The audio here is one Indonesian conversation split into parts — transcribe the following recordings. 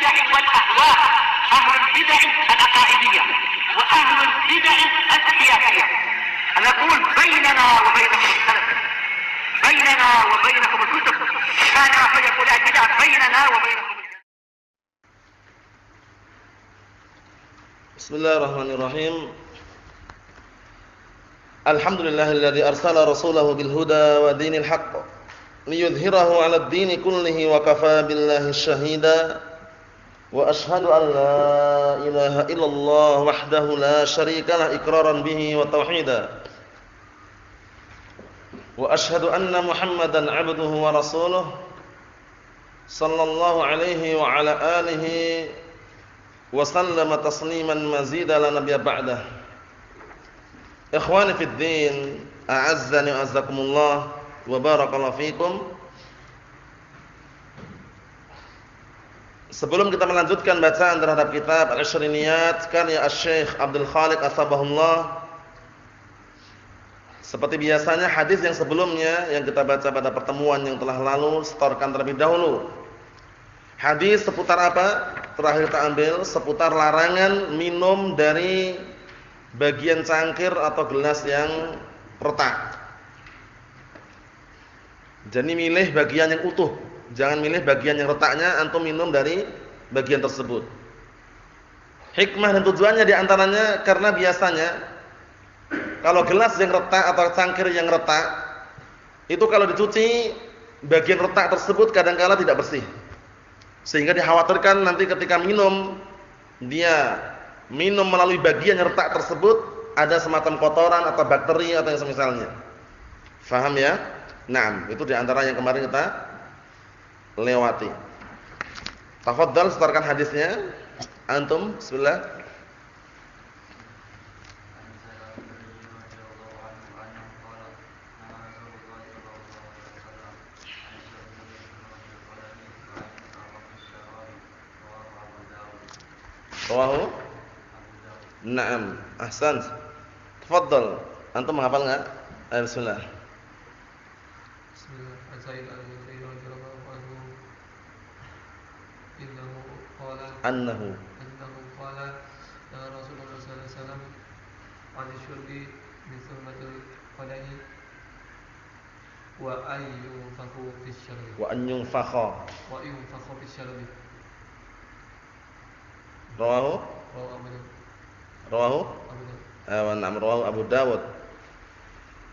البدع والأهواء، أهل البدع العقائدية وأهل البدع السياسية. نقول بيننا وبينكم السلف، بيننا وبينكم الكتب، كان فيقول البدع بيننا وبينكم. بسم الله الرحمن الرحيم. الحمد لله الذي أرسل رسوله بالهدى ودين الحق ليظهره على الدين كله وكفى بالله شهيدا وأشهد أن لا إله إلا الله وحده لا شريك له إقرارا به وتوحيدا وأشهد أن محمدا عبده ورسوله صلى الله عليه وعلى آله وسلم تسليما مزيدا لا نبي بعده. Ikhwani fid din, a'azzani wa azzakumullah wa barakallahu fikum. Sebelum kita melanjutkan bacaan terhadap kitab Al-Ishriniyat karya Asy-Syaikh Abdul Khaliq As-Sabahullah, seperti biasanya hadis yang sebelumnya yang kita baca pada pertemuan yang telah lalu setorkan terlebih dahulu. Hadis seputar apa? Terakhir kita ambil seputar larangan minum dari bagian cangkir atau gelas yang retak. Jadi milih bagian yang utuh, jangan milih bagian yang retaknya, antum minum dari bagian tersebut. Hikmah dan tujuannya diantaranya karena biasanya kalau gelas yang retak atau cangkir yang retak itu kalau dicuci bagian retak tersebut kadang-kala tidak bersih, sehingga dikhawatirkan nanti ketika minum dia minum melalui bagian yang retak tersebut ada semacam kotoran atau bakteri atau yang semisalnya. Faham ya? Naam, itu diantara yang kemarin kita lewati. Tafadhal setorkan hadisnya. Antum, bismillah. Rawahu? Naam, ahsan. Tafadhal. Antum menghafal enggak? Ayo bismillah. Bismillah. Sa'id al-Khudri radhiyallahu anhu Annahu qala ya Rasulullah sallallahu alaihi wasallam an syurbi min sulmatil qadahi wa ayyunfakhu fi syarbi wa an yunfakha. fi syarbi. Rawahu? Rawahu? Na'am, rawahu Abu Dawud.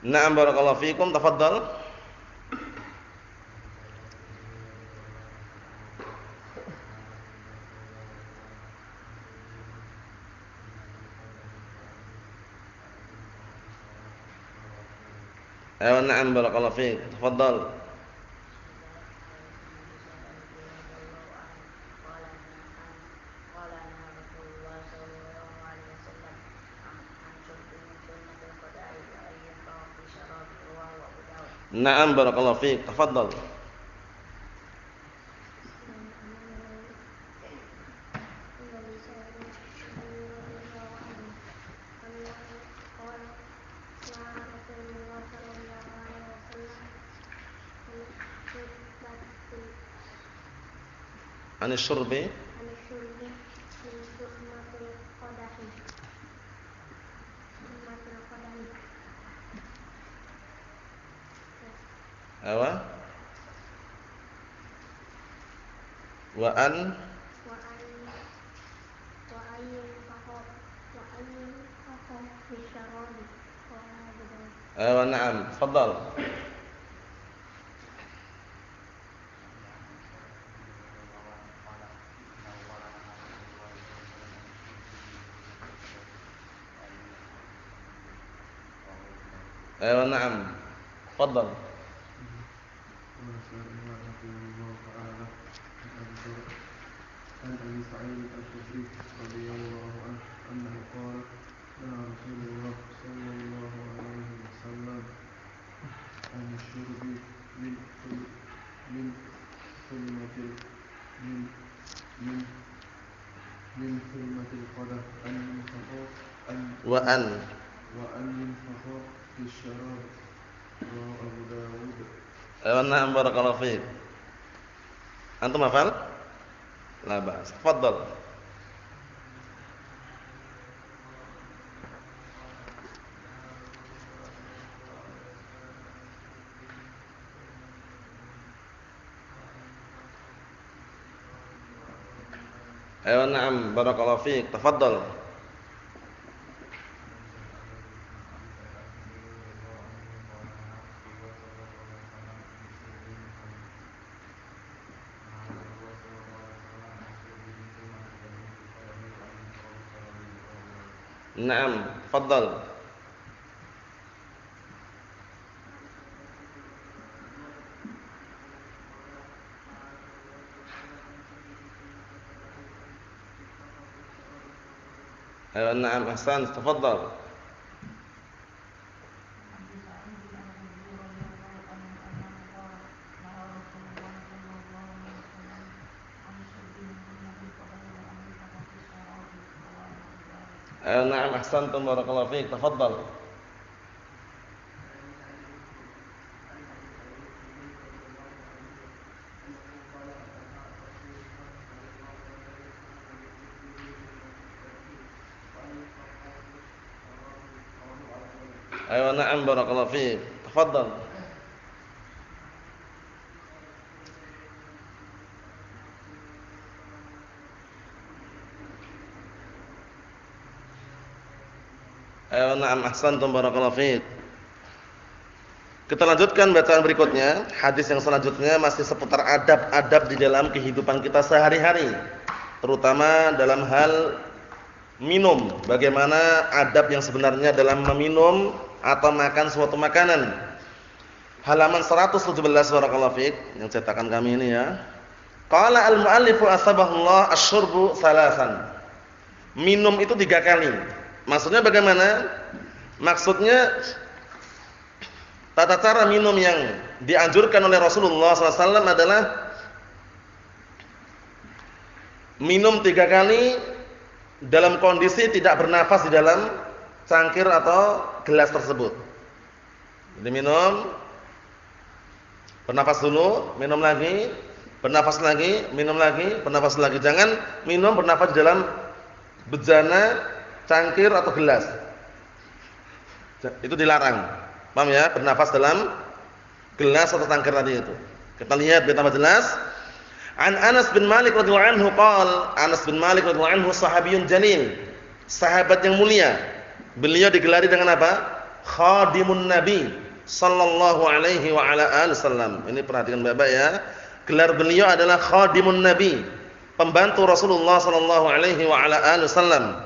Na'am, barakallahu fikum, tafadhal. Na'am, barakallahu fik, tafadhal. Na'am, barakallahu fiik. Tafadhal. Ani syurbi wa an na'am, tafadhal. Na'am, tafadhal. عن أبي سعيد الخدري رضي الله عنه أنه قال نهى رسول الله صلى الله عليه وسلم عن الشرب من ثلمة القدح وأن ينفخ في الشراب. رواه أبو داود. Na'am, barakallahu fiik. Antum hafal? La ba'as. Tafadhal. Ayo na'am, barakallahu fiik. Tafadhal. Naam, tafadhal. Ayo na'am, ahsan, tafadhal. Ayo na'am, ahsantum, barakallahu fiik. Tafadhal. Ayo na'am, barakallahu fiik. Tafadhal. Ayo na'am, ahsantum, barakallahu fiik. Kita lanjutkan bacaan berikutnya. Hadis yang selanjutnya masih seputar adab-adab di dalam kehidupan kita sehari-hari, terutama dalam hal minum. Bagaimana adab yang sebenarnya dalam meminum atau makan suatu makanan. Halaman 117 barakallahu fiik, yang cetakan kami ini ya. Qala al-muallifu asbahullah asy-syurbu salasan. Minum itu 3 kali. Maksudnya bagaimana? Maksudnya tata cara minum yang dianjurkan oleh Rasulullah SAW adalah minum 3 kali dalam kondisi tidak bernafas di dalam cangkir atau gelas tersebut. Jadi minum, bernafas dulu, minum lagi, bernafas lagi, minum lagi, bernafas lagi. Jangan minum bernafas di dalam bejana, cangkir atau gelas. Itu dilarang. Paham ya? Bernafas dalam gelas atau cangkir tadi itu. Kita lihat biar tambah jelas. An Anas bin Malik radhiyallahu anhu qala, Anas bin Malik radhiyallahu anhu sahabiyun jalil, sahabat yang mulia. Beliau digelari dengan apa? Khadimun Nabi sallallahu alaihi wa ala alihi wasallam. Ini perhatikan Bapak ya. Gelar beliau adalah Khadimun Nabi, pembantu Rasulullah sallallahu alaihi wa ala alihi wasallam.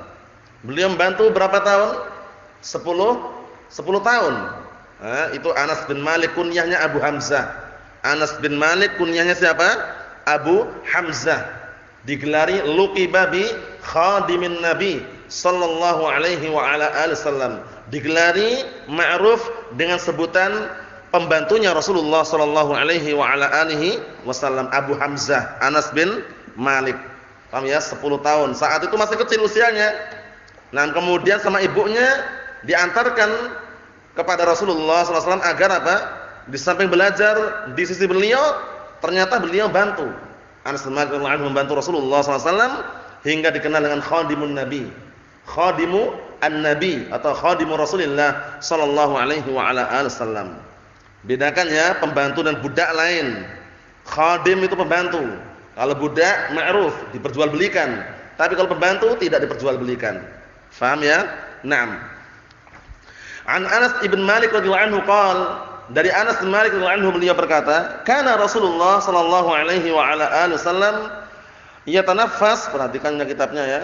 Beliau membantu berapa tahun? 10 tahun. Nah, itu Anas bin Malik, kunyahnya Abu Hamzah. Anas bin Malik kunyahnya siapa? Abu Hamzah. Digelari luqiba bi khadimin Nabi sallallahu alaihi wa ala alihi wasallam. Digelari ma'ruf dengan sebutan pembantunya Rasulullah sallallahu alaihi wa ala alihi wasallam, Abu Hamzah, Anas bin Malik. Paham ya? 10 tahun. Saat itu masih kecil usianya. Nah, kemudian sama ibunya diantarkan kepada Rasulullah SAW agar apa? Di samping belajar di sisi beliau, ternyata beliau bantu. Anas bin Malik radhiyallahu anhu membantu Rasulullah SAW hingga dikenal dengan khadimun Nabi, khadimu an-Nabi atau khadimu Rasulullah sallallahu alaihi wa ala alihi wasallam. Bedakan ya pembantu dan budak lain. Khadim itu pembantu. Kalau budak ma'ruf, diperjualbelikan. Tapi kalau pembantu tidak diperjualbelikan. Faham ya? Naam. An Anas ibn Malik radhiyallahu anhu qala, dari Anas bin Malik radhiyallahu anhu beliau berkata, kana Rasulullah sallallahu alaihi wa ala alihi wasallam yatanaffas, perhatikan kitabnya ya.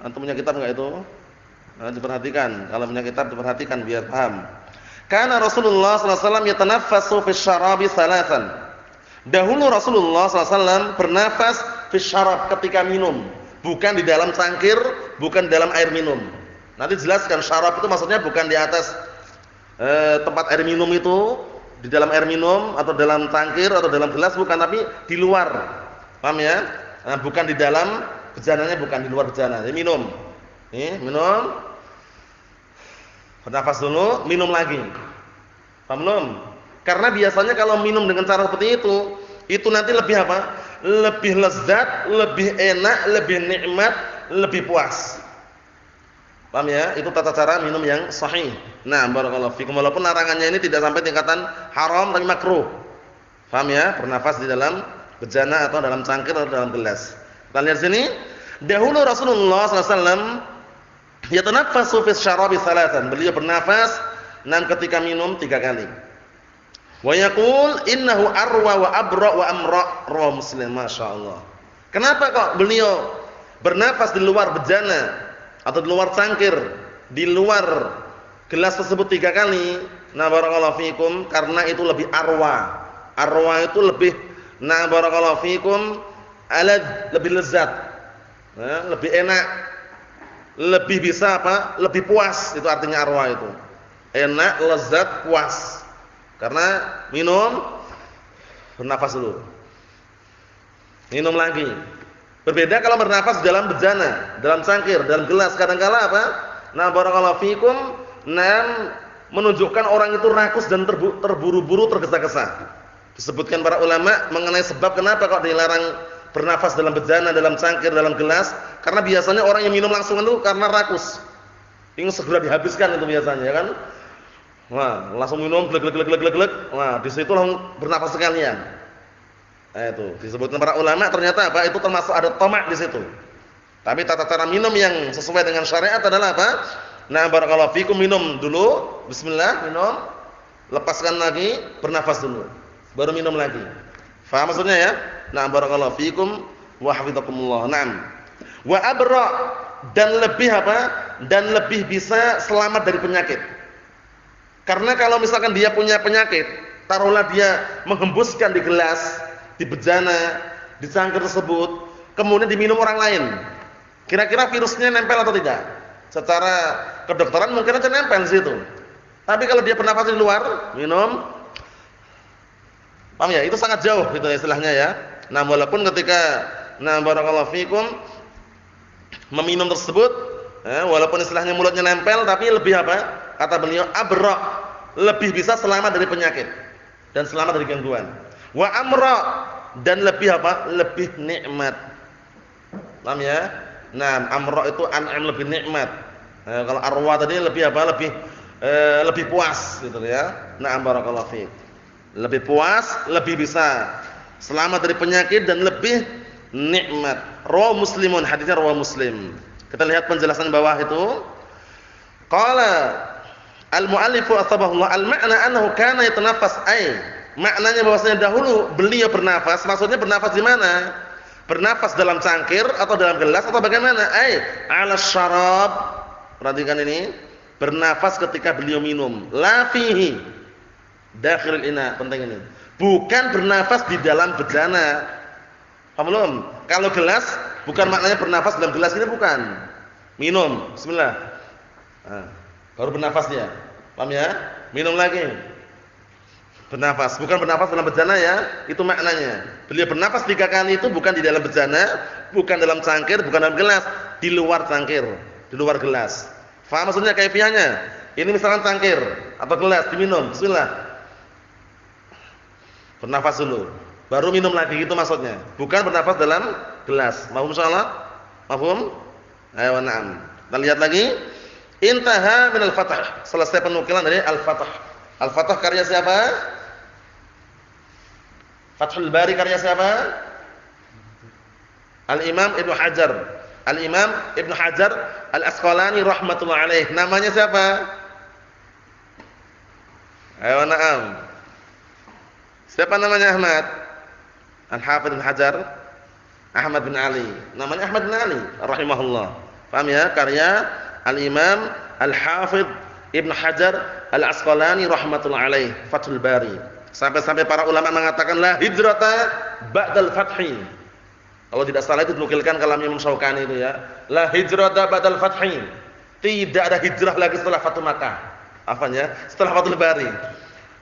Antum punya kitab enggak itu? Nah, diperhatikan. Kalau punya kitab diperhatikan biar paham. Kana Rasulullah sallallahu alaihi wasallam yatanaffasu fi syarabi salasan. Dahulu Rasulullah sallallahu alaihi wasallam bernafas fi syarab, ketika minum. Bukan di dalam cangkir, bukan di dalam air minum. Nanti jelaskan syarab itu maksudnya bukan di atas tempat air minum itu, di dalam air minum atau dalam cangkir atau dalam gelas, bukan, tapi di luar. Paham ya? Nah, bukan di dalam bejananya, bukan di luar bejana. Jadi minum. Nih, minum. Bernafas dulu, minum lagi. Paham belum? Karena biasanya kalau minum dengan cara seperti itu nanti lebih apa? lebih lezat, lebih enak, lebih nikmat, lebih puas. Paham ya? Itu tata cara minum yang sahih. Nah, barakallahu fikum. Walaupun larangannya ini tidak sampai tingkatan haram tapi makruh. Paham ya? Bernafas di dalam bejana atau dalam cangkir atau dalam gelas. Kita lihat sini, dahulu Rasulullah SAW yatanaffasu fi syarabi thalathan. Beliau bernafas ketika minum 3 kali. Wa yaqul innahu arwa wa abra wa amra, rawahu Muslim. Masyaallah. Kenapa kok beliau bernafas di luar bejana atau di luar cangkir, di luar gelas tersebut 3 kali? Nah, barakallahu fikum, karena itu lebih arwa. Arwa itu lebih, nah barakallahu fikum, lebih lezat. Nah, lebih enak. Lebih bisa apa? Lebih puas, itu artinya arwa itu. Enak, lezat, puas. Karena minum, bernafas dulu. Minum lagi. Berbeda kalau bernafas dalam bejana, dalam cangkir, dalam gelas. Kadang-kala apa? Nah, barakallahu fikum, menunjukkan orang itu rakus dan terburu-buru, tergesa-gesa. Disebutkan para ulama mengenai sebab kenapa kok dilarang bernafas dalam bejana, dalam cangkir, dalam gelas. Karena biasanya orang yang minum langsung itu karena rakus. Ingin segera dihabiskan itu biasanya, kan? Wah, langsung minum glek. Wah, di situ langsung bernafas sekalian. Nah, itu disebutkan para ulama ternyata apa? Itu termasuk ada tamak di situ. Tapi tata cara minum yang sesuai dengan syariat adalah apa? Nah, barakallahu fikum, minum dulu, bismillah, minum, lepaskan lagi, bernafas dulu, baru minum lagi. Faham maksudnya ya? Nah, barakallahu fikum wa hafizakumullah. Naam. Wa abra, dan lebih apa? Dan lebih bisa selamat dari penyakit. Karena kalau misalkan dia punya penyakit, taruhlah dia menghembuskan di gelas, di bejana, di cangkir tersebut, kemudian diminum orang lain. Kira-kira virusnya nempel atau tidak? Secara kedokteran mungkin aja nempel di situ. Tapi kalau dia bernafas di luar, minum, paham ya? Itu sangat jauh gitu istilahnya ya. Nah, walaupun ketika barakallahu fikum meminum tersebut, walaupun istilahnya mulutnya nempel, tapi lebih apa? Kata beliau, abra, lebih bisa selamat dari penyakit dan selamat dari gangguan. Wa amra, dan lebih apa? Lebih nikmat. Paham ya? Nah, amra itu an'am, lebih nikmat. Kalau arwa tadi lebih apa? Lebih puas gitu ya. Na'am, barakallahu fiik. Lebih puas, lebih bisa selamat dari penyakit dan lebih nikmat. Rawahu Muslimun, hadisnya rawahu Muslim. Kita lihat penjelasan bawah itu. Qala al-mu'allifu asbahullah, al-ma'na annahu kana yatanaffas, maknanya bahwasanya dahulu beliau bernafas, maksudnya bernafas di mana? Bernafas dalam cangkir atau dalam gelas atau bagaimana? Ala syarab. Perhatikan ini, bernafas ketika beliau minum. La fihi dakhil ina, penting ini. Bukan bernafas di dalam bejana. Paham belum? Kalau gelas bukan maknanya bernafas dalam gelas, ini bukan. Minum, bismillah. Nah, baru bernafas dia. Paham ya? Minum lagi. Bernafas, bukan bernafas dalam bejana ya, itu maknanya. Beliau bernafas 3 kali itu bukan di dalam bejana, bukan dalam cangkir, bukan dalam gelas, di luar cangkir, di luar gelas. Faham maksudnya kaifiahnya? Ini misalkan cangkir atau gelas diminum, bismillah. Bernafas dulu, baru minum lagi, itu maksudnya. Bukan bernafas dalam gelas. Mafhum insyaallah? Mafhum? Ayo, na'am. Kita lihat lagi. Intaha min al-Fath. Selesai penukilan dari Al-Fath. Al-Fath karya siapa? Fathul Bari karya siapa? Al-Imam Ibnu Hajar. Al-Imam Ibnu Hajar Al-Asqalani rahmatullah alaih. Namanya siapa? Ayo, na'am. Siapa namanya? Ahmad Al-Hafidz Ibnu Hajar Ahmad bin Ali. Namanya Ahmad bin Ali rahimahullah. Paham ya? Karya Al-Imam Al-Hafidz Ibnu Hajar Al-Asqalani rahmatullah alaih, Fathul Bari. Sampai-sampai para ulama mengatakan la hijrata ba'dal fathi. Kalau tidak salah itu dinukilkan kalamnya Imam Syaukani itu ya. La hijrata ba'dal fathi. Tidak ada hijrah lagi setelah Fathu Makkah. Apanya? Setelah Fathul Bari.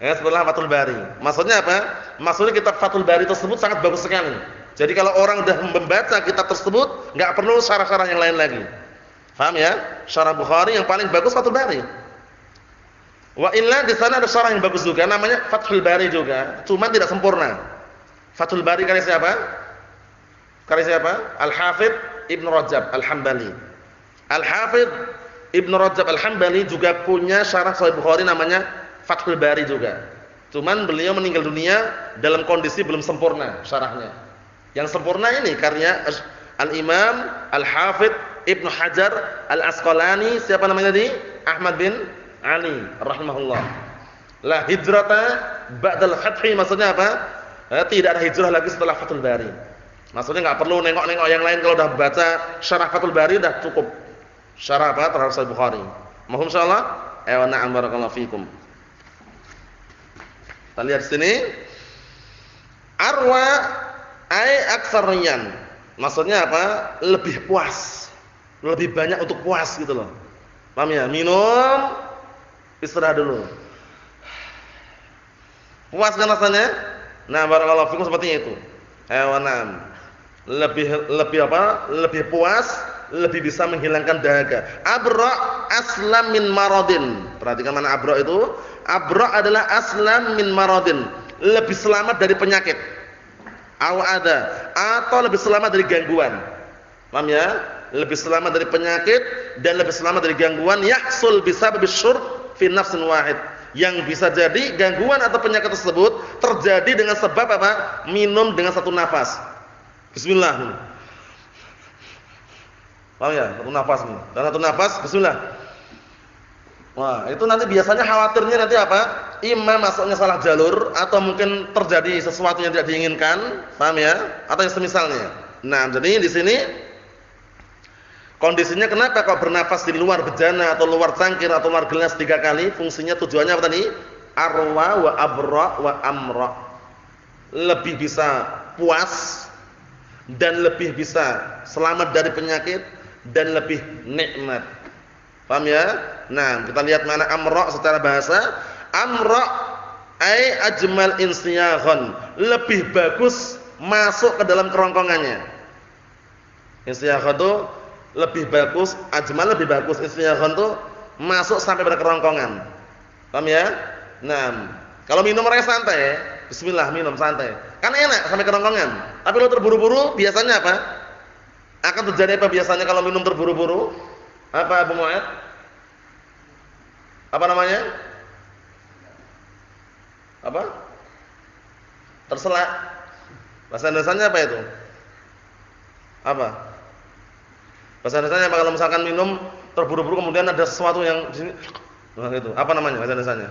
Setelah Fathul Bari. Maksudnya apa? Maksudnya kitab Fathul Bari tersebut sangat bagus sekali. Jadi kalau orang sudah membaca kitab tersebut, enggak perlu syarah-syarah yang lain lagi. Paham ya? Syarah Bukhari yang paling bagus Fathul Bari. Wa illa di sana ada syarah yang bagus juga, namanya Fathul Bari juga, cuma tidak sempurna. Fathul Bari karya siapa? Karya siapa? Al-Hafidz Ibnu Rajab Al-Hambali. Al-Hafidz Ibnu Rajab Al-Hambali juga punya syarah Sahih Bukhari namanya Fathul Bari juga. Cuman beliau meninggal dunia dalam kondisi belum sempurna syarahnya. Yang sempurna ini karya Al-Imam Al-Hafidz Ibnu Hajar Al-Asqalani, siapa namanya tadi? Ahmad bin Ali rahimahullah. La hijrata ba'dal fathi, maksudnya apa? Tidak ada hijrah lagi setelah Fathul Bari. Maksudnya enggak perlu nengok-nengok yang lain, kalau udah baca syarah Fathul Bari udah cukup. Syarah apa? Terhadap Sahih Bukhari. Mohon insyaallah. Wa na'am barakallahu fikum. Kita lihat sini. Arwa ai aksariyan. Maksudnya apa? Lebih puas. Lebih banyak untuk puas gitu loh. Paham ya? Minum, istirahat dulu. Puas kan rasanya? Nah, barakallahu fikum seperti itu. Wa na'am. Lebih apa? Lebih puas, lebih bisa menghilangkan dahaga. Abra aslam min maradin. Perhatikan mana abra itu? Abra adalah aslam min maradin, lebih selamat dari penyakit. Aw ada, atau lebih selamat dari gangguan. Paham ya? Lebih selamat dari penyakit dan lebih selamat dari gangguan yahsul bisabab syurb fi nafsin wahid. Yang bisa jadi gangguan atau penyakit tersebut terjadi dengan sebab apa? Minum dengan satu nafas. Bismillah. Paham ya? Satu nafas nih. Dan satu nafas bismillah. Wah, itu nanti biasanya khawatirnya nanti apa? Imam masuknya salah jalur atau mungkin terjadi sesuatu yang tidak diinginkan, paham ya? Atau yang semisalnya. Nah, jadi di sini kondisinya kenapa kok bernafas di luar bejana atau luar cangkir atau luar gelas 3 kali? Fungsinya tujuannya apa tadi? Arwa wa abra wa amra. Lebih bisa puas dan lebih bisa selamat dari penyakit dan lebih nikmat. Paham ya? Nah, kita lihat mana amra secara bahasa. Amra ai ajmal insiyaghan, lebih bagus masuk ke dalam kerongkongannya. Insiyaghan itu lebih bagus, ajmal lebih bagus, insiyaghan itu masuk sampai pada kerongkongan. Paham ya? Nah, kalau minum mereka santai, bismillah minum santai. Kan enak sampai kerongkongan. Tapi kalau terburu-buru biasanya apa? Akan terjadi apa biasanya kalau minum terburu-buru? Apa Abu Mu'ad? Apa namanya? Apa? Terselak. Bahasa Indonesianya apa itu? Apa? Bahasa Indonesianya apa kalau misalkan minum terburu-buru kemudian ada sesuatu yang di sini? Nah, itu. Apa namanya bahasa Indonesianya?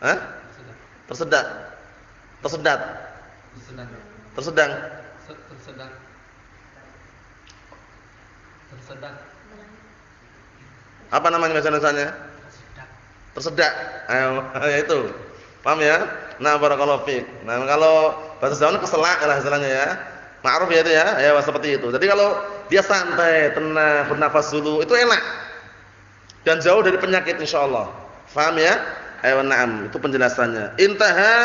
Hah? Tersedak. Tersedat. Tersedang. Tersedak. Apa namanya bahasa Indonesianya? Tersedak. Ayo, itu. Paham ya? Nah, barakallahu fiik. Nah, kalau bahasa Jawa keselak lah istilahnya ya. Ma'ruf ya itu ya. Ya seperti itu. Jadi kalau dia santai, tenang, bernafas dulu, itu enak. Dan jauh dari penyakit insyaallah. Paham ya? Ayo na'am, itu penjelasannya. Intaha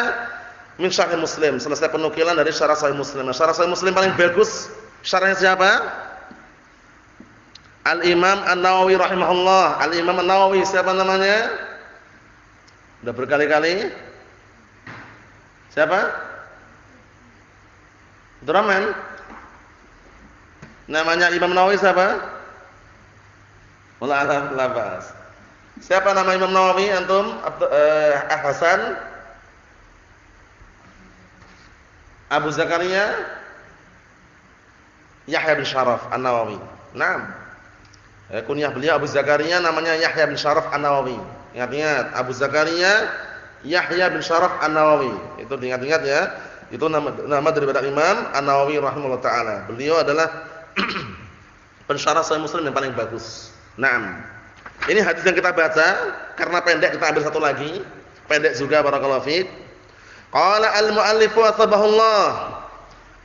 min syarh Muslim. Selesai penukilan dari syarah Sahih Muslim. Nah, syarah Sahih Muslim paling bagus syarahnya siapa? Al-Imam An-Nawawi rahimahullah. Al-Imam An-Nawawi siapa namanya? Sudah berkali-kali. Siapa? Abdurrahman. Namanya Imam Nawawi siapa? Wallahu a'lam labas. Siapa nama Imam Nawawi antum? Hasan Abu Zakaria Yahya bin Syaraf An-Nawawi. Naam. Kunyah beliau Abu Zakaria namanya Yahya bin Syaraf An-Nawawi. Ingat-ingat, Abu Zakaria Yahya bin Syaraf An-Nawawi. Itu diingat-ingat ya. Itu nama daripada Imam An-Nawawi rahimahullah taala. Beliau adalah pensyarah Sahih Muslim yang paling bagus. Naam. Ini hadis yang kita baca karena pendek kita ambil satu lagi. Pendek juga barakallahu fiik. Qala al-mu'allif wa sabahullah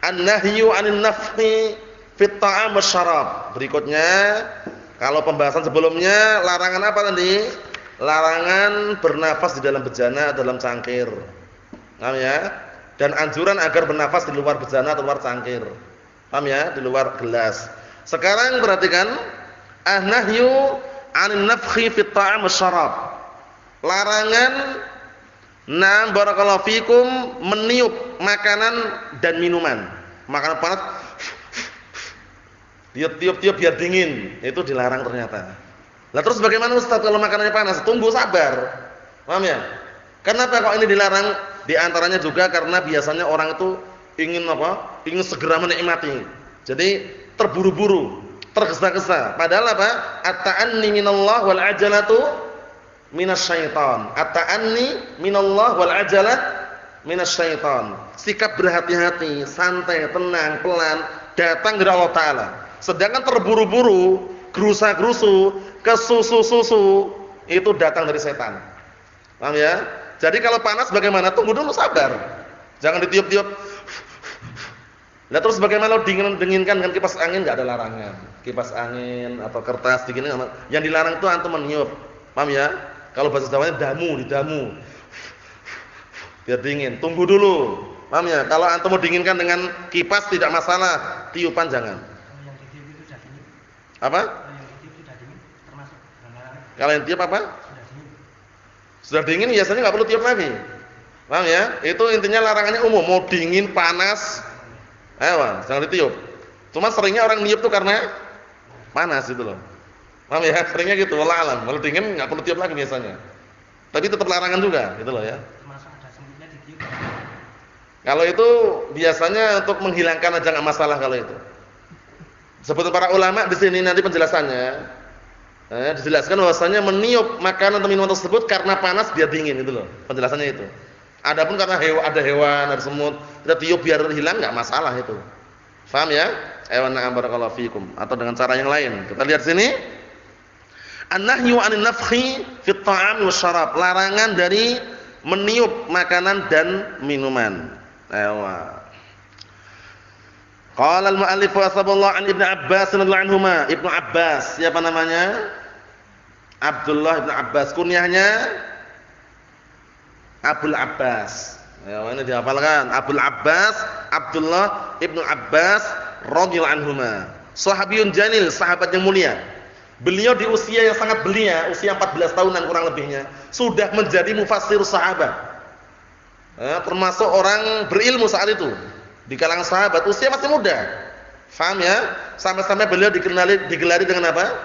an-nahyu 'anil nafhi fit ta'am wasyarab. Berikutnya, kalau pembahasan sebelumnya larangan apa tadi? Larangan bernafas di dalam bejana, dalam cangkir. Paham ya? Dan anjuran agar bernafas di luar bejana atau luar cangkir. Paham ya? Di luar gelas. Sekarang perhatikan, an-nahyu 'anil nafhi fit ta'am wasyarab. Larangan barakallahu fikum meniup makanan dan minuman. makanan panas dia tiup-tiup biar dingin, itu dilarang ternyata. Lah terus bagaimana Ustaz kalau makanannya panas? Tunggu sabar. Paham ya? Kenapa kok ini dilarang? Di antaranya juga karena biasanya orang itu ingin apa? Ingin segera menikmati. Jadi terburu-buru, tergesa-gesa. Padahal apa? At-ta'anni minallah wal ajalatu minasyaiton. At-ta'anni minallah wal ajalat minasyaiton. Sikap berhati-hati, santai, tenang, pelan datang dari Allah Ta'ala. Sedangkan terburu-buru, gerusa-gerusu, kesusu-susu itu datang dari setan. Paham ya? Jadi kalau panas bagaimana? Tunggu dulu, sabar. Jangan ditiup-tiup. Nah terus bagaimana dinginkan dengan kipas angin? Enggak ada larangan. Kipas angin atau kertas diginin, yang dilarang itu antum meniup. Paham ya? Kalau bahasa Jawanya didamu. Biar dingin. Tunggu dulu. Paham ya? Kalau antum mau dinginkan dengan kipas tidak masalah, tiupan jangan. Apa? Kalau yang tiup apa? Sudah dingin biasanya nggak perlu tiup lagi. Paham ya? Itu intinya larangannya umum, mau dingin, panas, jangan ditiup. Cuma seringnya orang niup tuh karena panas gitu loh. Paham ya? Seringnya gitu, wallah alam. Kalau dingin nggak perlu tiup lagi biasanya. Tapi tetap larangan juga, gitu loh ya. Kalau itu biasanya untuk menghilangkan aja nggak masalah kalau itu. Sebutkan para ulama di sini nanti penjelasannya. Dijelaskan bahwasanya meniup makanan atau minuman tersebut karena panas biar dingin itu loh. Penjelasannya itu. Adapun karena ada hewan, ada semut, kita tiup biar hilang enggak masalah itu. Paham ya? Na'am barakallahu fikum. Atau dengan cara yang lain. Kita lihat sini. An-nahyu 'anil nafkhi fit ta'am wasyarab. Larangan dari meniup makanan dan minuman. Qala al-mu'allif wa saballahu an Ibnu Abbas radhiyallahu anhuma. Ibnu Abbas, siapa namanya? Abdullah Ibnu Abbas, kunyahnya Abul Abbas. Ini dihafalkan. Abul Abbas, Abdullah Ibnu Abbas radhiyallahu anhuma. Sahabiyun jalil, sahabat yang mulia. Beliau di usia yang sangat belia, usia 14 tahunan kurang lebihnya, sudah menjadi mufassir sahabat. Termasuk orang berilmu saat itu. Di kalangan sahabat, usia masih muda. Faham ya? Sampai-sampai beliau digelari dengan apa?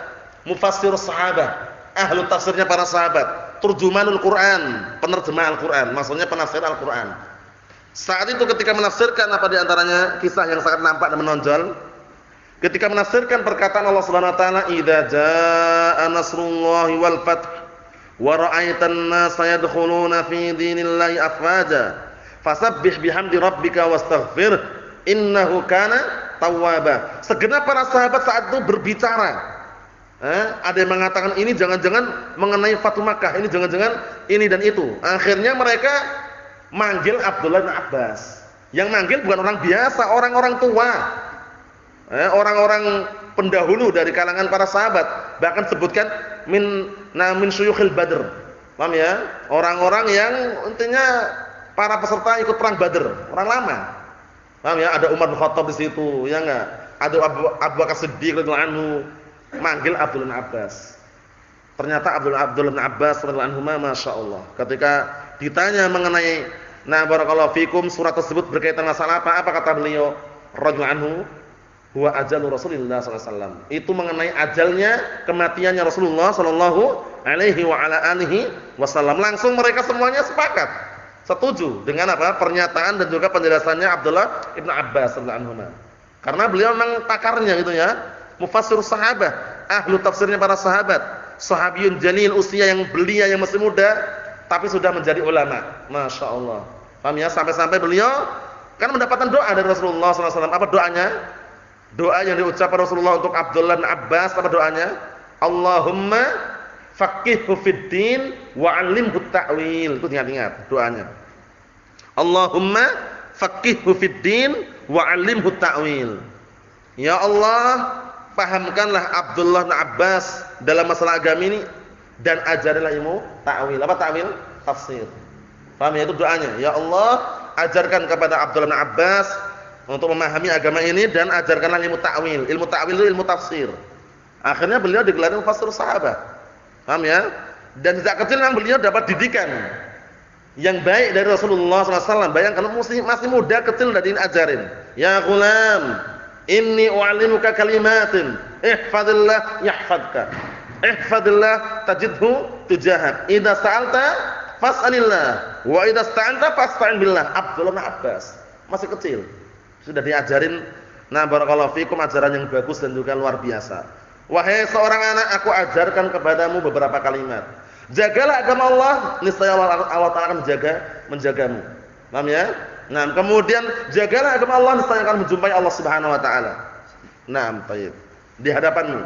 Mufassir sahabat. Ahlu tafsirnya para sahabat. Turjumanul Quran, penerjemah Al-Quran. Maksudnya penafsir Al-Quran. Saat itu ketika menafsirkan apa di antaranya kisah yang sangat nampak dan menonjol. Ketika menafsirkan perkataan Allah Subhanahu wa taala, "Idza jaa nasrullahi wal fath wa ra'aitan nasa yadkhuluna fi dinillahi afwaja." Fasabbih bihamdi rabbika wastaghfir innahu kana tawwaba. Segenap para sahabat saat itu berbicara. Ada yang mengatakan ini jangan-jangan mengenai Fathu Makkah, ini jangan-jangan ini dan itu. Akhirnya mereka manggil Abdullah bin Abbas. Yang manggil bukan orang biasa, orang-orang tua. Orang-orang pendahulu dari kalangan para sahabat. Bahkan sebutkan min syuyukhil Badr. Paham ya? Orang-orang yang intinya para peserta ikut perang Badr, orang lama. Paham ya? Ada Umar bin Khattab di situ, ya enggak? Ada Abu Bakar Siddiq radhiyallahu anhu manggil Abdullah bin Abbas. Ternyata Abdullah bin Abbas radhiyallahu anhu masyaallah, ketika ditanya mengenai barakallahu fikum surat tersebut berkaitan masalah apa? Apa kata beliau? Radhiyallahu anhu, huwa ajalu Rasulillah sallallahu alaihi wasallam. Itu mengenai ajalnya, kematiannya Rasulullah sallallahu alaihi wa ala alihi wasallam. Langsung mereka semuanya sepakat. Setuju dengan apa? Pernyataan dan juga penjelasannya Abdullah Ibnu Abbas radhiyallahu anhu. Karena beliau memang pakarnya gitu ya, mufassir sahabat, ahlu tafsirnya para sahabat, sahabiyun jalil, usia yang belia yang masih muda tapi sudah menjadi ulama. Masya Allah. Paham ya? Sampai-sampai beliau kan mendapatkan doa dari Rasulullah SAW. Apa doanya? Doa yang diucapkan Rasulullah untuk Abdullah bin Abbas, apa doanya? Allahumma faqihhu fid din wa 'allimhu ta'wil. Itu ingat-ingat doanya. Allahumma faqihhu fid din wa 'allimhu ta'wil. Ya Allah, pahamkanlah Abdullah bin Abbas dalam masalah agama ini dan ajarilah ilmu ta'wil. Apa ta'wil? Tafsir. Paham ya? Itu doanya. Ya Allah, ajarkan kepada Abdullah bin Abbas untuk memahami agama ini dan ajarkanlah ilmu ta'wil. Ilmu ta'wil itu ilmu tafsir. Akhirnya beliau digelar mufassir sahabat. Paham ya? Dan sejak kecil memang beliau dapat didikan. yang baik dari Rasulullah SAW. Bayangkan masih muda kecil udah diajarin. Ya ghulam, inni u'allimuka kalimatin, ihfazillah yahfazka. Ihfazillah tajidhu tujahak. Idza sa'alta fas'alillah wa idza ista'anta fasta'in billah. Abdullah bin Abbas masih kecil sudah diajarin. Nah, barakallahu fikum, ajaran yang bagus dan juga luar biasa. Wahai seorang anak, aku ajarkan kepadamu beberapa kalimat. Jagalah agama Allah, niscaya Allah Ta'ala akan menjagamu. Paham ya? Nah, kemudian jagalah agama Allah, niscaya akan menjumpai Allah Subhanahu wa taala. Nah, baik. Di hadapanmu.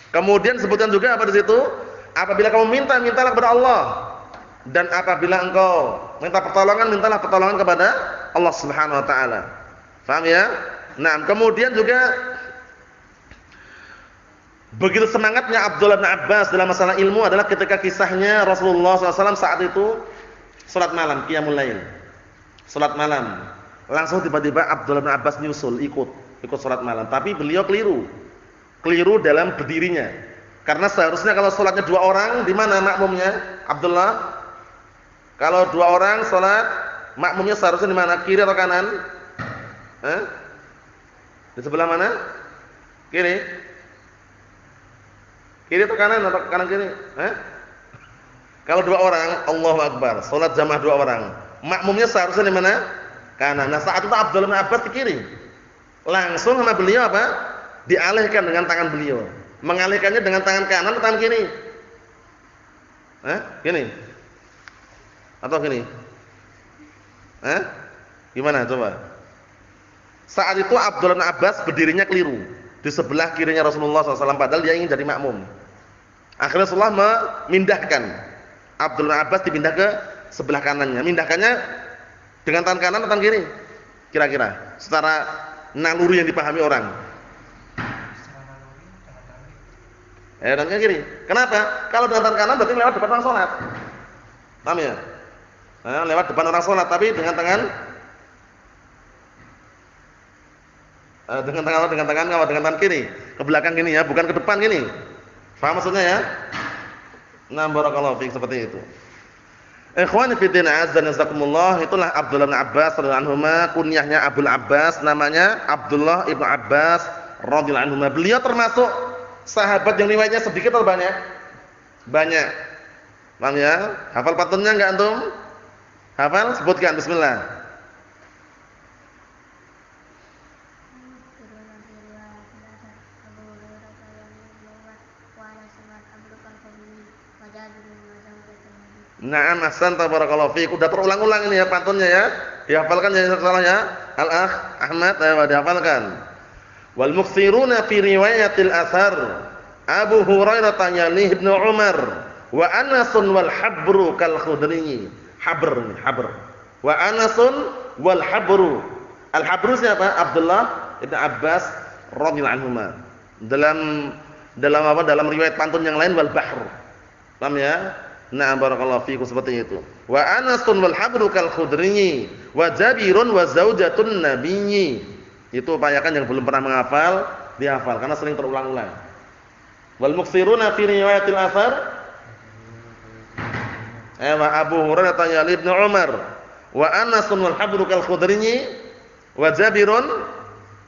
Kemudian sebutkan juga apa di situ? Apabila kamu minta, mintalah kepada Allah. Dan apabila engkau minta pertolongan, mintalah pertolongan kepada Allah Subhanahu wa taala. Paham ya? Nah, kemudian juga begitu semangatnya Abdullah bin Abbas dalam masalah ilmu adalah ketika kisahnya Rasulullah SAW saat itu salat malam, qiyamul lail. Salat malam. Langsung tiba-tiba Abdullah bin Abbas nyusul ikut salat malam, tapi beliau keliru. Keliru dalam berdirinya. Karena seharusnya kalau salatnya 2 orang, di mana makmumnya? Abdullah. Kalau 2 orang salat, makmumnya seharusnya di mana? Kiri atau kanan? Di sebelah mana? Kiri. Kiri atau kanan kiri? Kalau 2 orang, Allahu Akbar, salat jamaah 2 orang. Makmumnya seharusnya di mana? Kanan. Nah, saat itu Abdullah bin Abbas di kiri. Langsung sama beliau apa? Dialihkan dengan tangan beliau. Mengalihkannya dengan tangan kanan atau tangan kiri? Gini. Atau gini? Gimana coba? Saat itu Abdullah bin Abbas berdirinya keliru. Di sebelah kirinya Rasulullah SAW, padahal dia ingin jadi makmum. Akhirnya Rasulullah memindahkan Abdullah bin Abbas, dipindah ke sebelah kanannya. Mindahkannya dengan tangan kanan atau tangan kiri? Kira-kira secara naluri yang dipahami orang. Tangan kiri. Kenapa? Kalau dengan tangan kanan berarti lewat depan orang sholat. Paham ya? Lewat depan orang sholat, tapi dengan tangan dengan tangan kiri, ke belakang gini ya, bukan ke depan gini. Paham maksudnya ya? Nah, barakallahu fiik, seperti itu. Ikhwani fi din, azza wa jazakumullah, itulah Abdullah bin Abbas radhiyallahu anhuma, kunyahnya Abdul Abbas, namanya Abdullah ibnu Abbas radhiyallahu anhuma. Beliau termasuk sahabat yang riwayatnya sedikit atau banyak? Banyak. Paham ya? Hafal patunnya enggak antum? Hafal? Sebutkan, bismillah. Na'am, ahsanta, barakallahu fiik. Udah terulang-ulang ini ya pantunnya ya. Dihafalkan ya salah ya. Al-akh Ahmad, ayo dihafalkan. Wal muktsiruna fi riwayatil athar Abu Hurairah tanyani Ibnu Umar wa Anasun wal habru kal khudri. Habr. Wa Anasun wal habru. Al habru siapa? Abdullah Ibnu Abbas radhiyallahu anhuma. Dalam riwayat pantun yang lain wal bahr. Paham ya? Na'am, barakallahu fiikum, seperti itu. Wa Anasun wal habru kal khudri wa Jabirun wa zaujatun nabiyyi. Itu upayakan yang belum pernah menghafal, dihafal karena sering terulang-ulang. Wal muktsiruna fi riwayatil athar Abu Hurairah tanya Ibnu Umar wa Anasun wal habru kal khudri wa Jabirun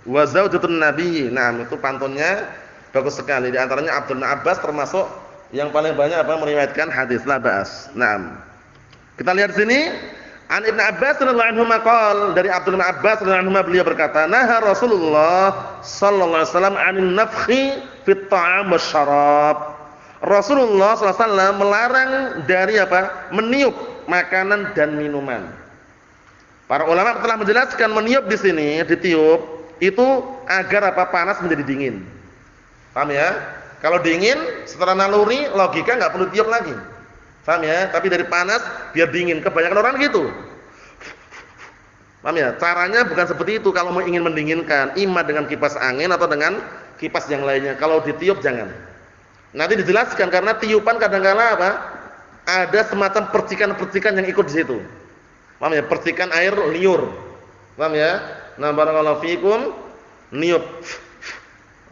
wa zaujatun nabiyyi. Nah, itu pantunnya bagus sekali. Di antaranya Abdul bin Abbas termasuk yang paling banyak meriwayatkan hadis, la ba'as. Naam. Kita lihat sini, an Ibnu Abbas radhiyallahu anhu maqal, dari Abdul bin Abbas radhiyallahu anhu beliau berkata, "Naha Rasulullah sallallahu alaihi wasallam 'anil nafkhi fit ta'am wasyarab." Rasulullah sallallahu alaihi wasallam melarang dari meniup makanan dan minuman. Para ulama telah menjelaskan meniup di sini, ditiup itu agar panas menjadi dingin. Paham ya? Kalau dingin, setelah naluri, logika nggak perlu tiup lagi. Paham ya? Tapi dari panas biar dingin. Kebanyakan orang gitu. Paham ya? Caranya bukan seperti itu. Kalau mau ingin mendinginkan, imma dengan kipas angin atau dengan kipas yang lainnya. Kalau ditiup jangan. Nanti dijelaskan karena tiupan kadang-kala ada semacam percikan-percikan yang ikut di situ. Paham ya? Percikan air liur. Paham ya? Nah, barakallahu fiikum, niup.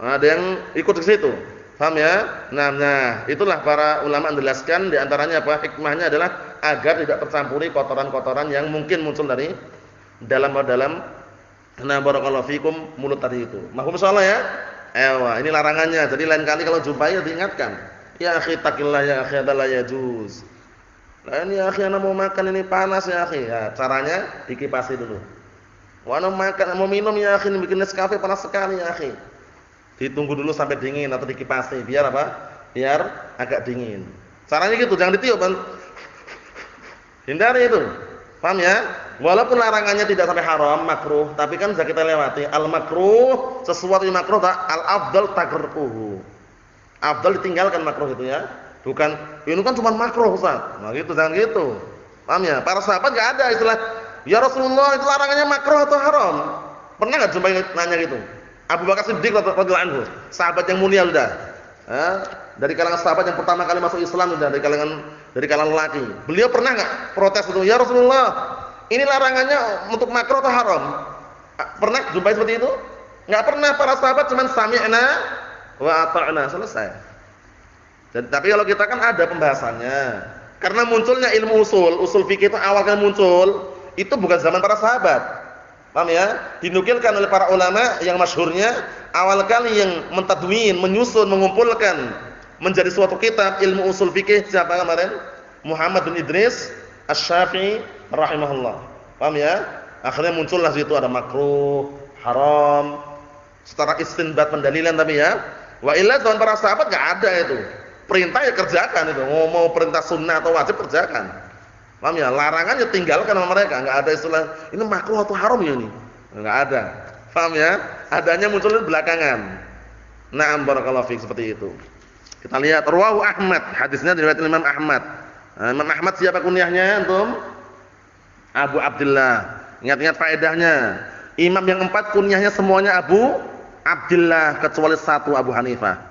Ada yang ikut di situ. Paham ya? Nah, itulah para ulama menjelaskan di antaranya apa? Hikmahnya adalah agar tidak tercampuri kotoran-kotoran yang mungkin muncul dari dalam barakallahu fikum mulut tadi itu. Mahfum insyaallah ya? Ini larangannya. Jadi lain kali kalau jumpai diingatkan. Ya akhi taqillah ya akhi la yajuz. Lah ini ya akhi ana mau makan ini panas ya akhi. Ya, caranya dikipasi dulu. Mau makan mau minum ya akhi bikin Nescafe panas sekali ya akhi. Ditunggu dulu sampai dingin atau dikipasi biar apa? Biar agak dingin. Caranya gitu, jangan ditiup kan. Hindari itu. Paham ya? Walaupun larangannya tidak sampai haram, makruh, tapi kan sudah kita lewati. Al makruh, sesuatu yang makruh, al afdal taghruhu. Afdal ditinggalkan makruh itu ya. Bukan ini kan cuma makruh Ustaz. Nah gitu, jangan gitu. Paham ya? Para sahabat enggak ada istilah, "Ya Rasulullah, itu larangannya makruh atau haram?" Pernah enggak jumpai nanya gitu? Abu Bakar Siddiq radhiyallahu anhu, sahabat yang mulia sudah. Dari kalangan sahabat yang pertama kali masuk Islam sudah dari kalangan lelaki. Beliau pernah enggak protes itu? "Ya Rasulullah, ini larangannya untuk makruh atau haram?" Pernah jumpai seperti itu? Enggak pernah. Para sahabat cuma sami'na wa ata'na, selesai. Tapi kalau kita kan ada pembahasannya. Karena munculnya ilmu usul fikih itu awal kali muncul, itu bukan zaman para sahabat. Paham ya? Dinukilkan oleh para ulama yang masyhurnya awal kali yang mentadwin, menyusun, mengumpulkan menjadi suatu kitab ilmu usul fikih siapa kemarin? Muhammad bin Idris Asy-Syafi'i rahimahullah. Paham ya? Akhirnya muncullah situ ada makruh, haram, secara istinbat pendalilan tapi ya. Wa illa zaman para sahabat enggak ada itu. Perintah ya kerjakan itu. Mau perintah sunnah atau wajib kerjakan. Paham ya? Larangan ya tinggalkan sama mereka, enggak ada istilah ini makruh atau haram ya ini. Enggak ada. Paham ya? Adanya muncul belakangan. Na'am barakallahu fiik seperti itu. Kita lihat rawahu Ahmad, hadisnya diriwayatkan Imam Ahmad. Imam Ahmad siapa kunyahnya antum? Abu Abdullah. Ingat-ingat faedahnya. Imam yang 4 kunyahnya semuanya Abu Abdullah kecuali satu Abu Hanifah.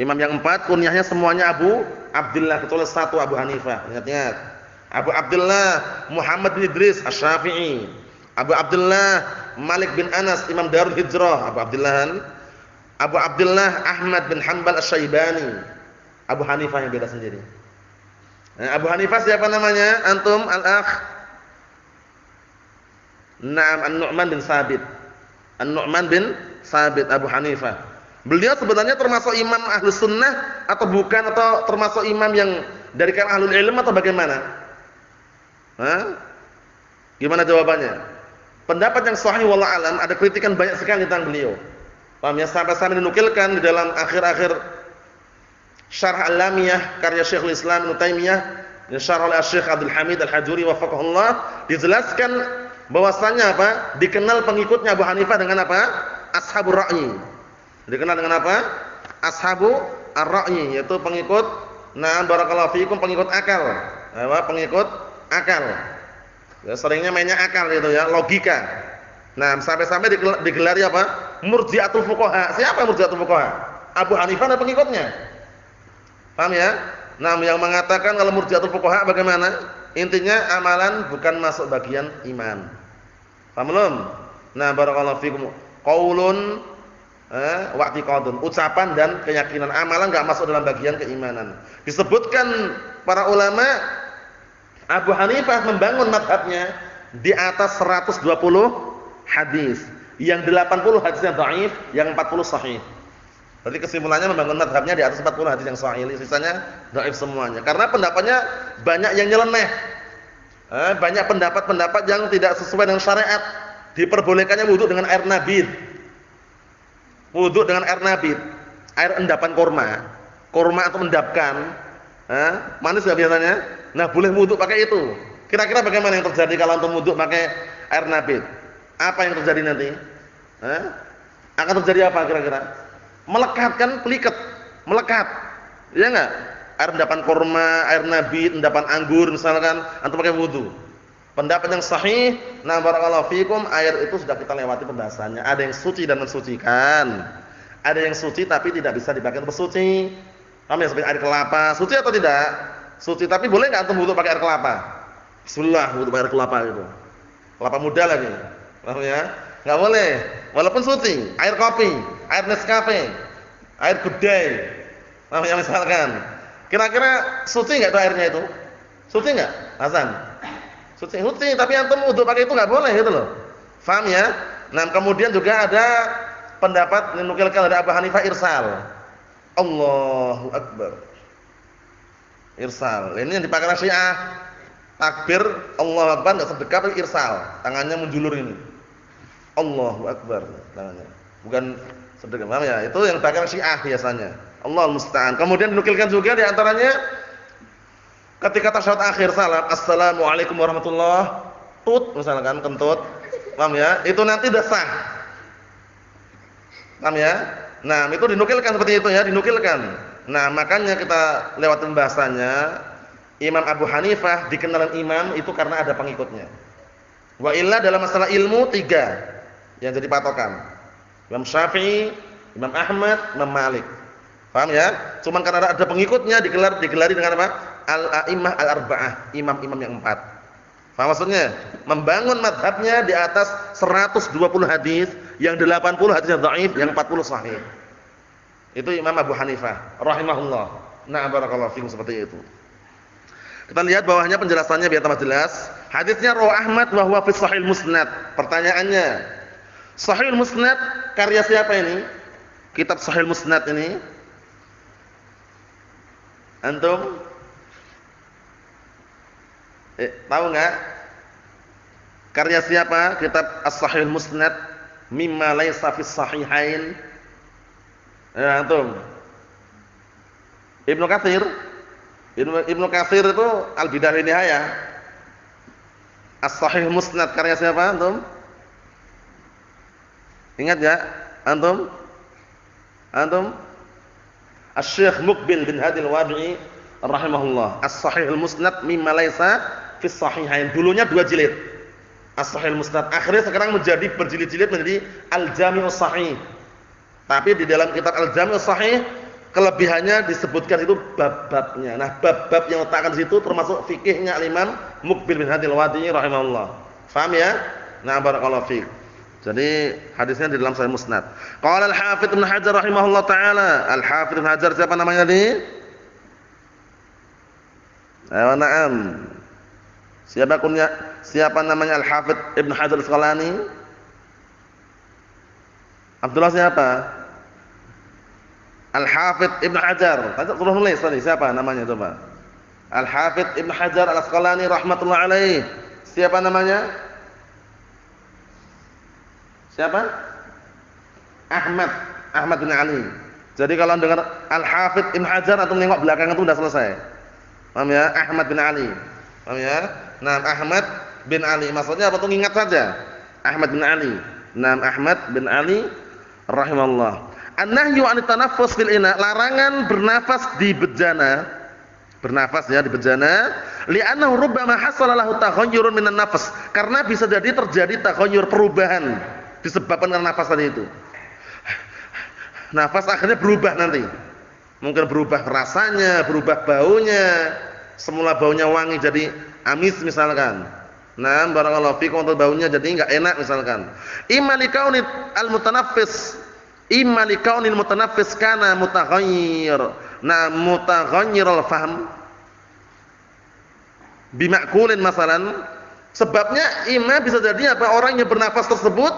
Imam yang 4 kunyahnya semuanya Abu Abdullah kecuali satu Abu Hanifah. Ingat-ingat. Abu Abdullah Muhammad bin Idris Asy-Syafi'i. Abu Abdullah Malik bin Anas Imam Darul Hijrah. Abu Abdullah Ahmad bin Hanbal Asy-Syaibani. Abu Hanifah yang beda sendiri. Abu Hanifah siapa namanya? Antum al-akh? Naam, An-Nu'man bin Sabit. An-Nu'man bin Sabit Abu Hanifah. Beliau sebenarnya termasuk imam Ahlus Sunnah atau bukan, atau termasuk imam yang dari kalangan ahlul ilm atau bagaimana? Gimana jawabannya? Pendapat yang sahih wallahu alam, ada kritikan banyak sekali tentang beliau. Paham ya? Sampai dinukilkan di dalam akhir-akhir Syarh Al-Lamiyah karya Syekhul Islam Ibnu Taimiyah yang syarah oleh Syekh Abdul Hamid Al-Hajuri wafaqahullah, dijelaskan bahwasanya apa? Dikenal pengikutnya Abu Hanifah dengan apa? Ashabur Ra'yi. Dikenal dengan apa? Ashabu ar-Ra'yi, yaitu pengikut barakallahu fiikum, pengikut akal. Pengikut akal. Ya, seringnya mainnya akal itu ya, logika. Sampai-sampai digelari apa? Murji'atul fuqaha. Siapa murji'atul fuqaha? Abu Hanifah dan pengikutnya. Paham ya? Yang mengatakan kalau murji'atul fuqaha bagaimana? Intinya amalan bukan masuk bagian iman. Paham belum? Barakallahu fiikum. Qaulun wa i'tiqadun, ucapan dan keyakinan. Amalan enggak masuk dalam bagian keimanan. Disebutkan para ulama Abu Hanifah membangun mazhabnya di atas 120 hadis. Yang 80 hadisnya dhaif, yang 40 sahih. Berarti kesimpulannya membangun mazhabnya di atas 40 hadis yang sahih, sisanya dhaif semuanya. Karena pendapatnya banyak yang nyeleneh. Banyak pendapat-pendapat yang tidak sesuai dengan syariat. Diperbolehkannya wudu dengan air nabid. Wudu dengan air nabid, air endapan kurma atau endapkan, manis nggak biasanya? Boleh wudu pakai itu. Kira-kira bagaimana yang terjadi kalau antum wudu pakai air nabid? Apa yang terjadi nanti? Akan terjadi apa kira-kira? Melekat kan, peliket, melekat, ya nggak? Air endapan kurma, air nabid, endapan anggur misalkan, antum pakai wudu. Pendapat yang sahih, barakallahu fiikum, air itu sudah kita lewati pembahasannya. Ada yang suci dan mensucikan. Ada yang suci tapi tidak bisa dipakai untuk bersuci. Paham ya? Seperti air kelapa, suci atau tidak? Suci, tapi boleh enggak antum wudu pakai air kelapa? Bismillah, wudu pakai air kelapa gitu. Kelapa muda lagi. Paham ya? Enggak boleh. Walaupun suci. Air kopi, air Nescafe. Air gudai. Namanya misalkan. Kira-kira suci enggak itu airnya itu? Suci enggak, Hasan? Suci, tapi antum wudu pakai itu enggak boleh gitu loh. Paham ya? Nah, kemudian juga ada pendapat dinukilkan dari Abu Hanifah irsal. Allahu Akbar. Irsal. Ini yang dipakai Syiah. Takbir Allahu Akbar enggak sedekap irsal. Tangannya menjulur ini. Allahu Akbar tangannya. Bukan sedekap. Paham ya? Itu yang dipakai Syiah biasanya. Allahul musta'an. Kemudian dinukilkan juga di antaranya ketika tasyahud akhir salam, assalamualaikum warahmatullahi tut misalkan kentut. Paham ya? Itu nanti udah sah. Paham ya? Nah, itu dinukilkan seperti itu ya, dinukilkan. Nah, makanya kita lewat pembahasannya Imam Abu Hanifah dikenal imam itu karena ada pengikutnya. Wa illa dalam masalah ilmu 3 yang jadi patokan. Imam Syafi'i, Imam Ahmad, Imam Malik. Paham ya? Cuman karena ada pengikutnya digelari dengan apa? Al-a'immah al-arba'ah, imam-imam yang 4. Paham maksudnya? Membangun mazhabnya di atas 120 hadis, yang 80 hadisnya dhaif, yang 40 sahih. Itu Imam Abu Hanifah rahimahullah. Nah, barakallahu fikum seperti itu. Kita lihat bawahnya penjelasannya biar tambah jelas. Hadisnya rawi Ahmad wa huwa fi Shahih Musnad. Pertanyaannya, Shahih Musnad karya siapa ini? Kitab Shahih Musnad ini antum tahu enggak? Karya siapa? Kitab As-Sahih Musnad mimma laisa fis sahihain. Ya, antum. Ibnu Katsir. Ibnu Katsir itu Al-Bidayah wa Nihayah. As-Sahih Musnad karya siapa antum? Ingat enggak? Antum? Asy-Syaikh Muqbil bin Hadi Al-Wadi'i rahimahullah. As-Sahih Al-Musnad mimma laisa fi sahihain. Dulunya 2 jilid. As-Sahih Al-Musnad. Akhirnya sekarang menjadi berjilid-jilid menjadi Al-Jami'us Sahih. Tapi di dalam kitab Al-Jami'us Sahih kelebihannya disebutkan itu bab-babnya. Nah, bab-bab yang letakkan di situ termasuk fikihnya Al-Imam Muqbil bin Hadi Al-Wadi'i rahimahullah. Paham ya? Nah, barakallahu fiik. Jadi hadisnya di dalam Sahih Musnad. Qala Al-Hafidz Ibnu Hajar rahimahullah taala. Al-Hafidz Ibnu Hajar siapa namanya tadi? Ayo na'am. Siapa namanya Al-Hafidz Ibnu Hajar Al-Asqalani? Abdullah siapa? Al-Hafidz Ibnu Hajar. Suruh nulis tadi siapa namanya coba? Al-Hafidz Ibnu Hajar Al-Asqalani rahmatullah alaih. Siapa namanya? Siapa? Ahmad bin Ali. Jadi kalau dengar Al-Hafidz Ibnu Hajar atau menengok belakang itu sudah selesai. Paham ya? Ahmad bin Ali. Paham ya? Nah, Ahmad bin Ali maksudnya apa tuh? Ingat saja. Ahmad bin Ali. Nah, Ahmad bin Ali rahimahullah. An-nahyu 'anit tanaffus fil ina, larangan bernafas di bejana. Bernafas ya di bejana, li'annahu rubbama hasala lahu taghayyurun minan nafas. Karena bisa jadi terjadi taghayyur, perubahan disebabkan karena nafas tadi itu. Nafas akhirnya berubah nanti. Mungkin berubah rasanya, berubah baunya. Semula baunya wangi jadi amis misalkan. Nah, barakallahu fikum, untuk baunya jadi enggak enak misalkan. Imma likaunil al-mutanaffis, imma likaunil mutanaffis kana mutaghayyir. Nah, mutaghayyirul fahm bimakulin masalan. Sebabnya imma bisa jadi apa, orang yang bernafas tersebut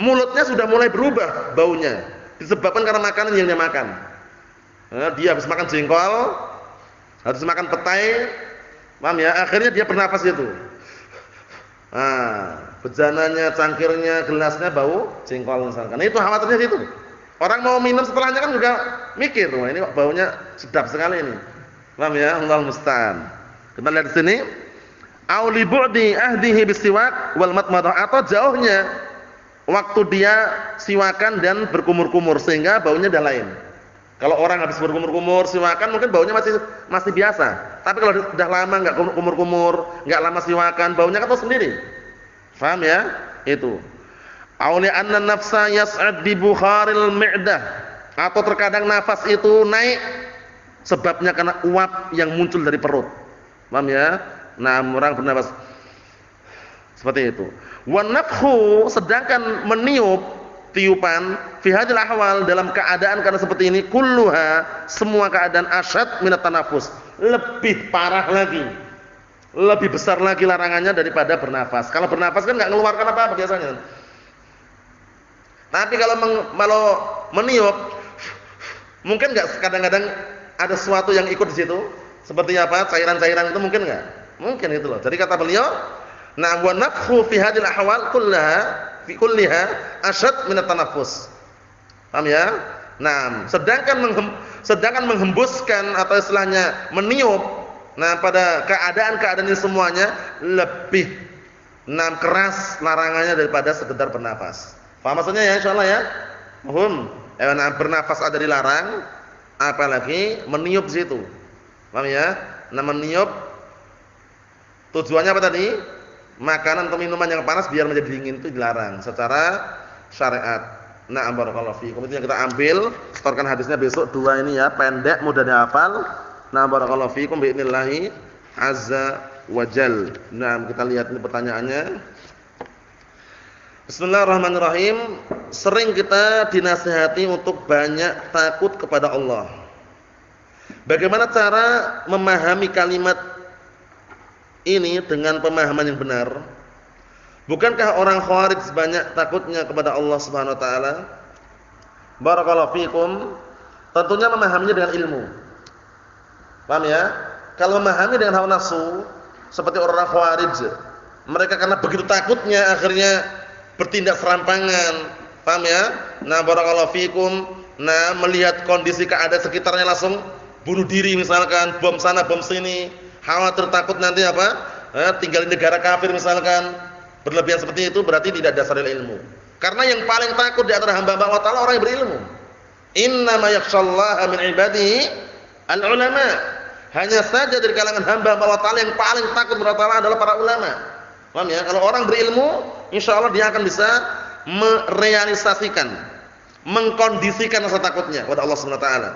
mulutnya sudah mulai berubah baunya disebabkan karena makanan yang dia makan. Nah, dia habis makan jengkol, habis makan petai, paham ya? Akhirnya dia bernafas itu. Nah, bejananya, cangkirnya, gelasnya bau jengkol misalkan. Nah, itu khawatirnya situ. Orang mau minum setelahnya kan juga mikir, wah ini kok baunya sedap sekali ini. Paham ya? Allahul musta'an. Kita lihat di sini. Au li bu'di ahdihi bisiwak wal matmadah, atau jauhnya waktu dia siwakan dan berkumur-kumur sehingga baunya dah lain. Kalau orang habis berkumur-kumur siwakan mungkin baunya masih biasa. Tapi kalau sudah lama enggak kumur-kumur, enggak lama siwakan, baunya kan tahu sendiri. Paham ya? Itu. Auli anna nafsa yas'ad bi bukharil mi'dah, atau terkadang nafas itu naik sebabnya karena uap yang muncul dari perut. Paham ya? Nah, orang bernafas seperti itu. Wa nafkhu, sedangkan meniup tiupan fi hadhil ahwal dalam keadaan karena seperti ini kulluha semua keadaan asyad minat tanafus, lebih parah lagi, lebih besar lagi larangannya daripada bernafas. Kalau bernafas kan enggak mengeluarkan apa-apa biasanya. Tapi kalau meniup mungkin enggak kadang-kadang ada sesuatu yang ikut di situ? Seperti apa? Cairan-cairan itu mungkin enggak? Mungkin itu loh. Jadi kata beliau, "Na wa nafkhu fi hadhil ahwal kulliha asyad min at-tanaffus." Paham ya? Nah, sedangkan menghembuskan atau istilahnya meniup, nah pada keadaan-keadaan ini semuanya lebih keras larangannya daripada sekedar bernafas. Paham maksudnya ya insyaallah ya? Paham? Bernafas ada dilarang, apalagi meniup di situ. Paham ya? Nah, meniup tujuannya apa tadi? Makanan atau minuman yang panas biar menjadi dingin itu dilarang secara syariat. Na'am barakallahu fiikum. Itu yang kita ambil, setorkan hadisnya besok dua ini ya, pendek mudah dihafal. Na'am barakallahu fiikum biidznillah azza wa jal. Nah, kita lihat ini pertanyaannya. Bismillahirrahmanirrahim. Sering kita dinasihati untuk banyak takut kepada Allah. Bagaimana cara memahami kalimat ini dengan pemahaman yang benar? Bukankah orang Khawarij banyak takutnya kepada Allah Subhanahu wa taala? Barakallahu fikum. Tentunya memahaminya dengan ilmu. Paham ya? Kalau memahami dengan hawa nafsu seperti orang Khawarij, mereka karena begitu takutnya akhirnya bertindak serampangan. Paham ya? Nah, barakallahu fikum. Nah, melihat kondisi keadaan sekitarnya langsung bunuh diri misalkan, bom sana bom sini. Khawatir takut nanti apa? Tinggal di negara kafir misalkan. Berlebihan seperti itu berarti tidak dasar ilmu. Karena yang paling takut di antara hamba-hamba Allah Ta'ala orang yang berilmu. Innama yakhshallaha min ibadihi al-ulama. Hanya saja dari kalangan hamba-hamba Allah Ta'ala yang paling takut kepada Allah Ta'ala adalah para ulama. Paham ya? Kalau orang berilmu, insyaallah dia akan bisa merealisasikan, mengkondisikan rasa takutnya kepada Allah Subhanahu wa taala.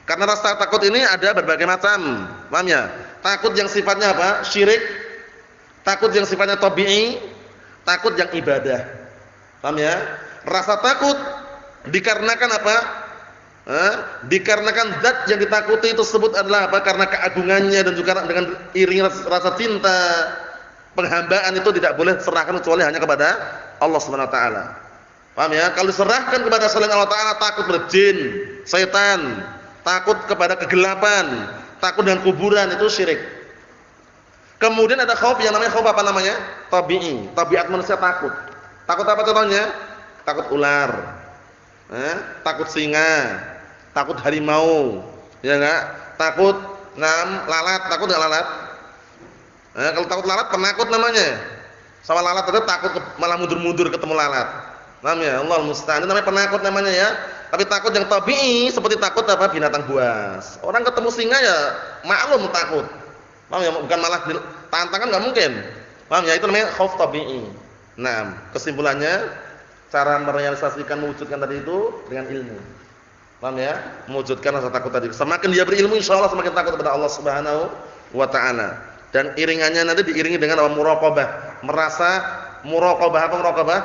Karena rasa takut ini ada berbagai macam. Paham ya? Takut yang sifatnya apa? Syirik. Takut yang sifatnya tabi'i, takut yang ibadah. Paham ya? Rasa takut dikarenakan apa? Dikarenakan zat yang ditakuti itu sebut adalah apa? Karena keagungannya dan juga dengan iring rasa cinta. Penghambaan itu tidak boleh serahkan kecuali hanya kepada Allah Subhanahu wa taala. Paham ya? Kalau diserahkan kepada selain Allah Taala, takut berjin, setan, takut kepada kegelapan, takut dengan kuburan, itu syirik. Kemudian ada khauf yang namanya khauf apa namanya? Tabi'i. Tabiat manusia takut. Takut apa contohnya? Takut ular. Takut singa, takut harimau. Ya enggak? Takut lalat, takut enggak lalat? Kalau takut lalat penakut namanya. Sama lalat itu takut malah mundur-mundur ketemu lalat. Namanya Allah musta'an. Itu namanya penakut namanya ya. Tapi takut yang tabi'i seperti takut apa? Binatang buas. Orang ketemu singa ya maklum takut. Paham ya? Bukan malah tantangan enggak mungkin. Paham ya? Itu namanya khauf tabi'i. Nah, kesimpulannya cara merealisasikan mewujudkan tadi itu dengan ilmu. Paham ya? Mewujudkan rasa takut tadi. Semakin dia berilmu insyaallah semakin takut kepada Allah Subhanahu wa taala. Dan iringannya nanti diiringi dengan apa? Muraqabah. Merasa muraqabah apa muraqabah?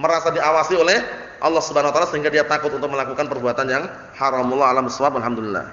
Merasa diawasi oleh Allah Subhanahu wa taala sehingga dia takut untuk melakukan perbuatan yang haram. Wallahu a'lam bishawab. Alhamdulillah.